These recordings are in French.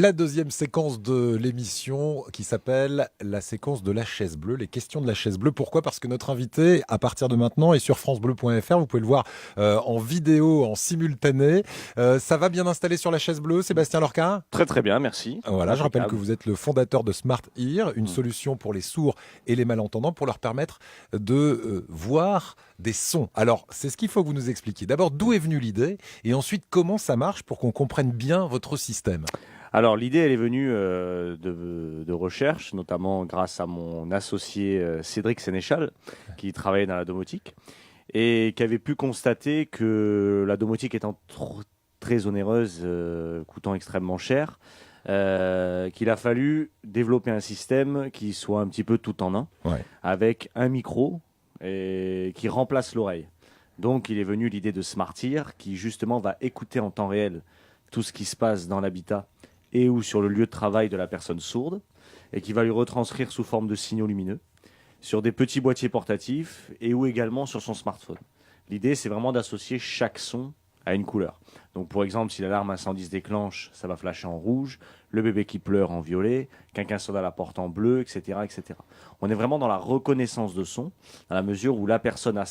La deuxième séquence de l'émission qui s'appelle la séquence de la chaise bleue, les questions de la chaise bleue. Pourquoi? Parce que notre invité, à partir de maintenant, est sur francebleu.fr. Vous pouvez le voir en vidéo, en simultané. Ça va bien installé sur la chaise bleue, Sébastien Lorca? Très très bien, merci. Voilà, je rappelle que Impeccable. vous êtes le fondateur de Smart Ear, une Mm. solution pour les sourds et les malentendants pour leur permettre de voir des sons. Alors, c'est ce qu'il faut que vous nous expliquiez. D'abord, d'où est venue l'idée et ensuite, comment ça marche pour qu'on comprenne bien votre système. Alors l'idée, elle est venue de recherche, notamment grâce à mon associé Cédric Sénéchal, qui travaillait dans la domotique et qui avait pu constater que la domotique étant très onéreuse, coûtant extrêmement cher, qu'il a fallu développer un système qui soit un petit peu tout en un, Ouais. avec un micro et qui remplace l'oreille. Donc il est venu l'idée de Smart Ear, qui justement va écouter en temps réel tout ce qui se passe dans l'habitat et ou sur le lieu de travail de la personne sourde, et qui va lui retranscrire sous forme de signaux lumineux sur des petits boîtiers portatifs et ou également sur son smartphone. L'idée, c'est vraiment d'associer chaque son à une couleur. Donc, pour exemple, si l'alarme incendie se déclenche, ça va flasher en rouge, le bébé qui pleure en violet, quelqu'un sonne à la porte en bleu, etc., etc. On est vraiment dans la reconnaissance de son, dans la mesure où la personne a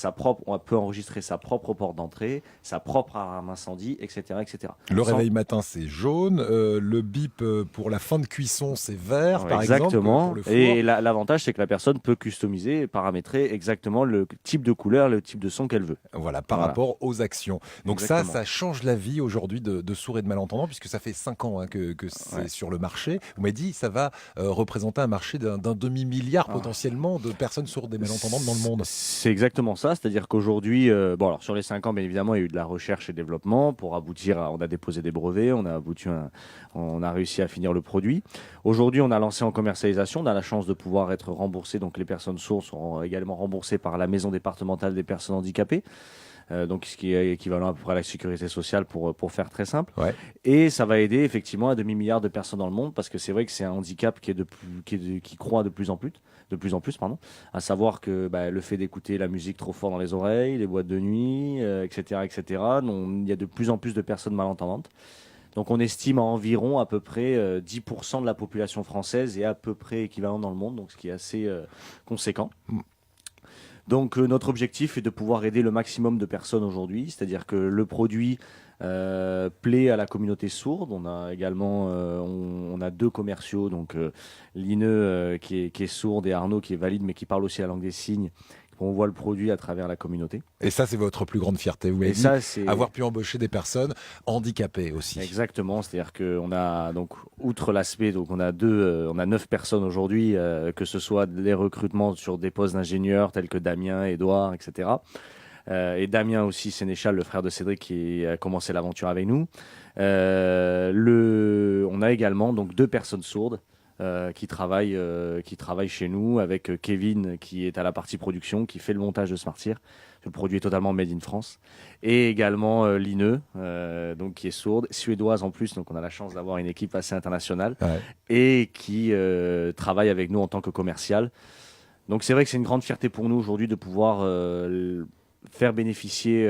on peut enregistrer sa propre porte d'entrée, sa propre alarme incendie, etc., etc. Le Sans- réveil matin, c'est jaune. Le bip pour la fin de cuisson, c'est vert, Ouais, par exemple, exactement. pour le four. Et l'avantage, c'est que la personne peut customiser et paramétrer exactement le type de couleur, le type de son qu'elle veut. Voilà, par Voilà. rapport aux actions. Donc Exactement. ça change la vie aujourd'hui de sourds et de malentendants, puisque ça fait 5 ans que c'est Ouais. sur le marché. Vous m'avez dit, ça va représenter un marché d'un demi-milliard Ah. potentiellement de personnes sourdes et malentendantes dans le monde. C'est exactement ça. C'est-à-dire qu'aujourd'hui, bon, alors sur les 5 ans, bien évidemment, il y a eu de la recherche et développement pour aboutir on a déposé des brevets, on a réussi à finir le produit. Aujourd'hui, on a lancé en commercialisation. On a la chance de pouvoir être remboursé. Donc, les personnes sourdes seront également remboursées par la maison départementale des personnes handicapées. Donc, ce qui est équivalent à peu près à la sécurité sociale pour faire très simple. Ouais. Et ça va aider effectivement un demi-milliard de personnes dans le monde, parce que c'est vrai que c'est un handicap qui croît de plus en plus, pardon. À savoir que le fait d'écouter la musique trop fort dans les oreilles, les boîtes de nuit, etc., etc., il y a de plus en plus de personnes malentendantes. Donc on estime à peu près 10% de la population française et à peu près équivalent dans le monde, donc ce qui est assez conséquent. Mm. Donc notre objectif est de pouvoir aider le maximum de personnes aujourd'hui, c'est-à-dire que le produit plaît à la communauté sourde. On a également on a deux commerciaux, donc Lineux qui est sourde et Arnaud qui est valide mais qui parle aussi la langue des signes. On voit le produit à travers la communauté. Et ça, c'est votre plus grande fierté. Vous m'avez Et dit ça, c'est avoir pu embaucher des personnes handicapées aussi. exactement, c'est-à-dire qu'on a donc outre l'aspect, donc on a 9 personnes aujourd'hui, que ce soit les recrutements sur des postes d'ingénieurs tels que Damien, Édouard, etc. Et Damien aussi, Sénéchal, le frère de Cédric, qui a commencé l'aventure avec nous. On a également donc 2 personnes sourdes qui travaillent chez nous, avec Kevin qui est à la partie production, qui fait le montage de Smart Ear. Le produit est totalement made in France. Et également Lineux, donc qui est sourde, suédoise en plus, donc on a la chance d'avoir une équipe assez internationale, Ouais. et qui travaille avec nous en tant que commercial. Donc c'est vrai que c'est une grande fierté pour nous aujourd'hui de pouvoir faire bénéficier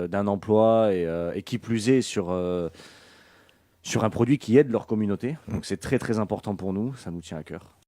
d'un emploi et qui plus est sur un produit qui aide leur communauté. Donc c'est très très important pour nous, ça nous tient à cœur.